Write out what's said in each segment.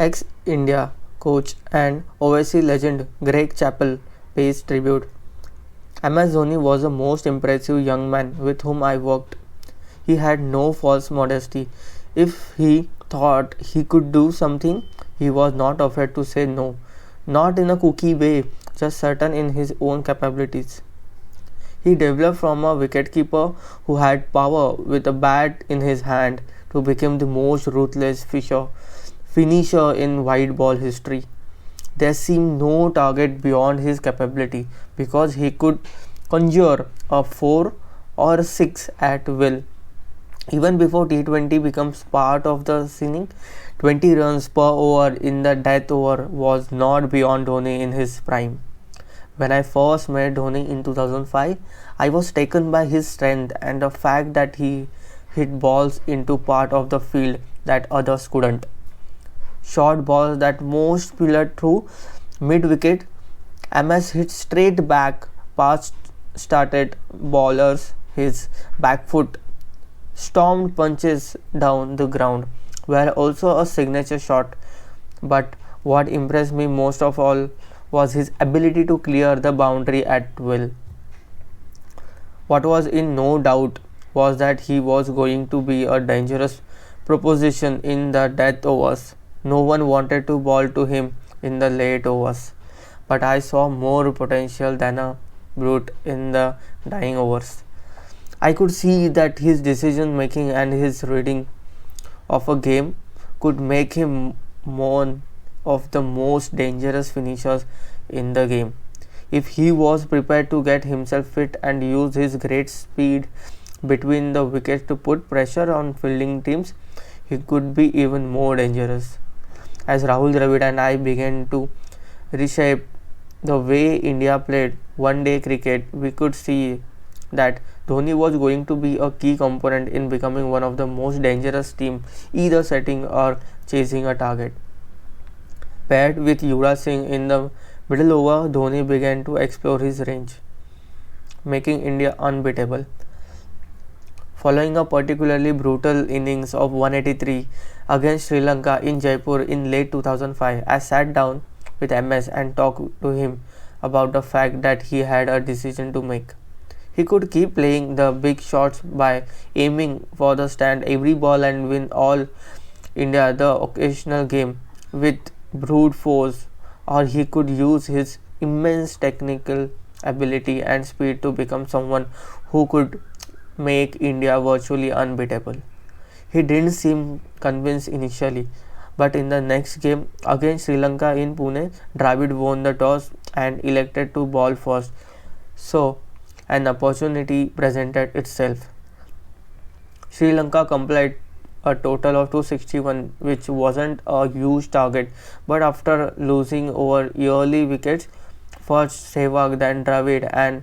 Ex-India coach and overseas legend Greg Chappell pays tribute. MS Dhoni was the most impressive young man with whom I worked. He had no false modesty. If he thought he could do something, he was not afraid to say no. Not in a cookie way, just certain in his own capabilities. He developed from a wicketkeeper who had power with a bat in his hand to become the most ruthless finisher in white ball history. There seemed no target beyond his capability because he could conjure a 4 or a 6 at will. Even before T20 becomes part of the scene, 20 runs per over in the death over was not beyond Dhoni in his prime. When I first met Dhoni in 2005, I was taken by his strength and the fact that he hit balls into part of the field that others couldn't. Short balls that most pillared through mid wicket, MS hit straight back past started bowlers. His back foot stormed punches down the ground were also a signature shot. But what impressed me most of all was his ability to clear the boundary at will. What was in no doubt was that he was going to be a dangerous proposition in the death overs. No one wanted to bowl to him in the late overs, but I saw more potential than a brute in the dying overs. I could see that his decision making and his reading of a game could make him one of the most dangerous finishers in the game. If he was prepared to get himself fit and use his great speed between the wickets to put pressure on fielding teams, he could be even more dangerous. As Rahul Dravid and I began to reshape the way India played one day cricket, we could see that Dhoni was going to be a key component in becoming one of the most dangerous team, either setting or chasing a target. Paired with Yuvraj Singh in the middle over, Dhoni began to explore his range, making India unbeatable. Following a particularly brutal innings of 183 against Sri Lanka in Jaipur in late 2005, I sat down with MS and talked to him about the fact that he had a decision to make. He could keep playing the big shots by aiming for the stand every ball and win all India the occasional game with brute force, or he could use his immense technical ability and speed to become someone who could make India virtually unbeatable. He didn't seem convinced initially, but in the next game against Sri Lanka in Pune, Dravid won the toss and elected to bowl first. So, an opportunity presented itself. Sri Lanka completed a total of 261, which wasn't a huge target, but after losing over early wickets, first Sehwag, then Dravid and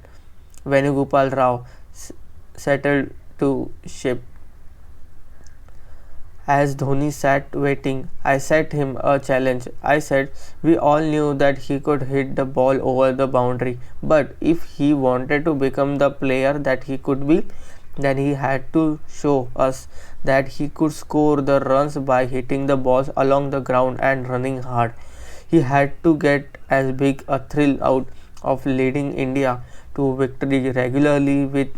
Venugopal Rao settled to ship. As Dhoni sat waiting, I set him a challenge. I said we all knew that he could hit the ball over the boundary, but if he wanted to become the player that he could be, then he had to show us that he could score the runs by hitting the balls along the ground and running hard. He had to get as big a thrill out of leading India to victory regularly with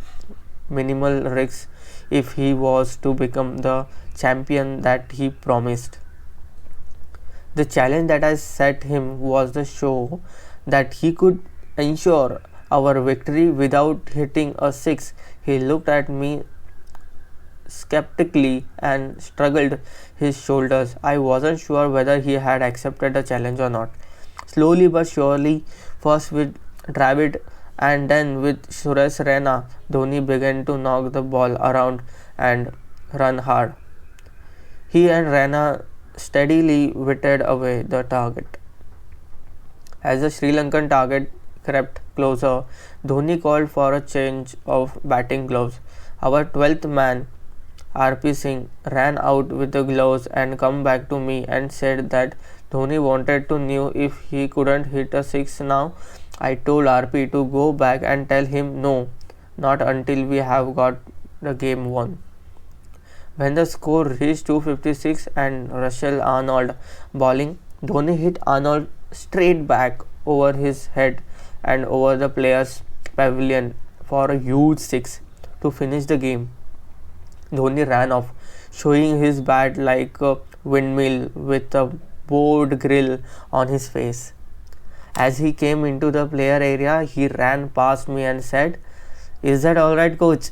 minimal risks if he was to become the champion that he promised. The challenge that I set him was to show that he could ensure our victory without hitting a 6. He looked at me skeptically and struggled his shoulders. I wasn't sure whether he had accepted the challenge or not. Slowly but surely, first with Dravid and then with Suresh Raina, Dhoni began to knock the ball around and run hard. He and Raina steadily whittled away the target. As the Sri Lankan target crept closer, Dhoni called for a change of batting gloves. Our 12th man, RP Singh, ran out with the gloves and come back to me and said that Dhoni wanted to know if he couldn't hit a 6 now. I told RP to go back and tell him no, not until we have got the game won. When the score reached 256 and Russell Arnold bowling, Dhoni hit Arnold straight back over his head and over the players' pavilion for a huge six to finish the game. Dhoni ran off, showing his bat like a windmill with a bored grill on his face. As he came into the player area, he ran past me and said, "Is that alright, coach?"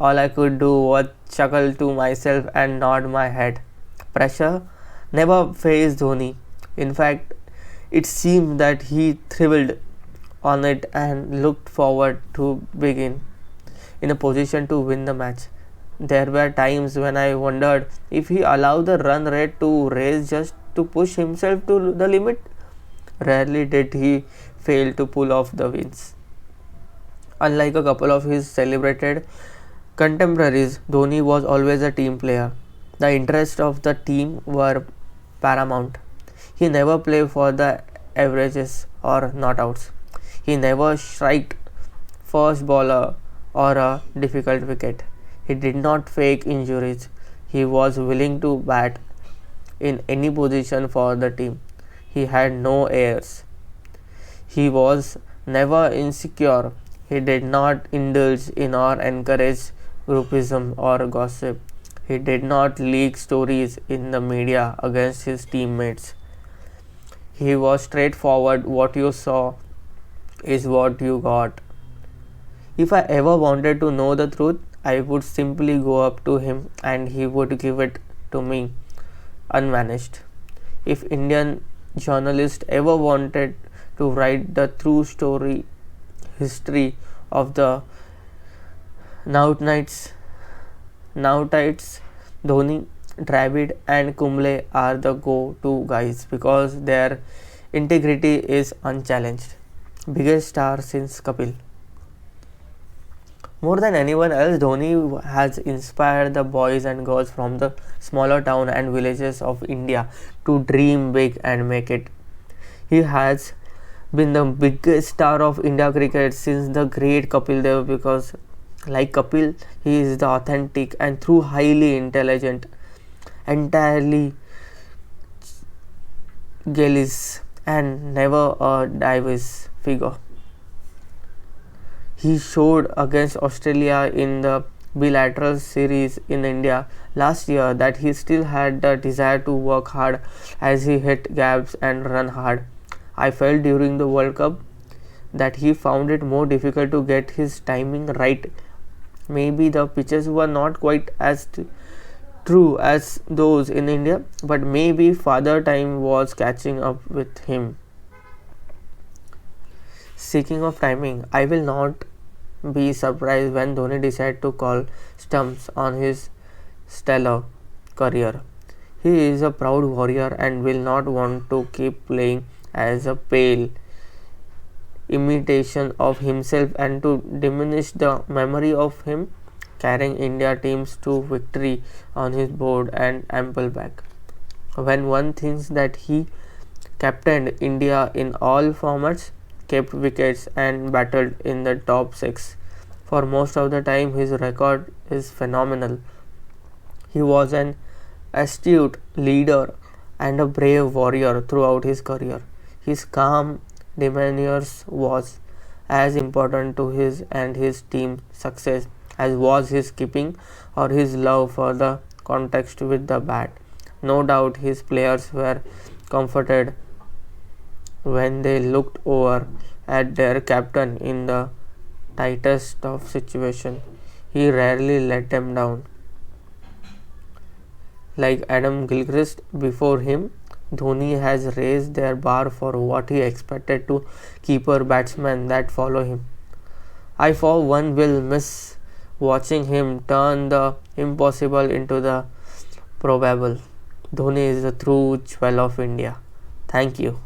All I could do was chuckle to myself and nod my head. Pressure never fazed Dhoni. In fact, it seemed that he thrived on it and looked forward to begin in a position to win the match. There were times when I wondered if he allowed the run rate to raise just to push himself to the limit. Rarely did he fail to pull off the wins. Unlike a couple of his celebrated contemporaries, Dhoni was always a team player. The interests of the team were paramount. He never played for the averages or not outs. He never striked first bowler or a difficult wicket. He did not fake injuries. He was willing to bat in any position for the team. He had no airs. He was never insecure. He did not indulge in or encourage groupism or gossip. He did not leak stories in the media against his teammates. He was straightforward. What you saw is what you got. If I ever wanted to know the truth, I would simply go up to him and he would give it to me unmanaged. If Indian journalists ever wanted to write the true history of the Nowtites, Dhoni, Dravid and Kumble are the go-to guys because their integrity is unchallenged. Biggest star since Kapil. More than anyone else, Dhoni has inspired the boys and girls from the smaller towns and villages of India to dream big and make it. He has been the biggest star of India cricket since the great Kapil Dev because, like Kapil, he is the authentic and through highly intelligent, entirely Gillies and never a Davis figure. He showed against Australia in the bilateral series in India last year that he still had the desire to work hard as he hit gaps and run hard. I felt during the World Cup that he found it more difficult to get his timing right. Maybe the pitches were not quite as true as those in India, but maybe father time was catching up with him. Speaking of timing, I will not be surprised when Dhoni decided to call stumps on his stellar career. He is a proud warrior and will not want to keep playing as a pale imitation of himself and to diminish the memory of him carrying India teams to victory on his board and ample back. When one thinks that he captained India in all formats, kept wickets and battled in the top 6 for most of the time, his record is phenomenal. He was an astute leader and a brave warrior throughout his career. His calm demeanor was as important to his and his team's success as was his keeping or his love for the context with the bat. No doubt his players were comforted when they looked over at their captain in the tightest of situations. He rarely let them down. Like Adam Gilchrist before him, Dhoni has raised their bar for what he expected to keeper batsmen that follow him. I for one will miss watching him turn the impossible into the probable. Dhoni is the true jewel of India. Thank you.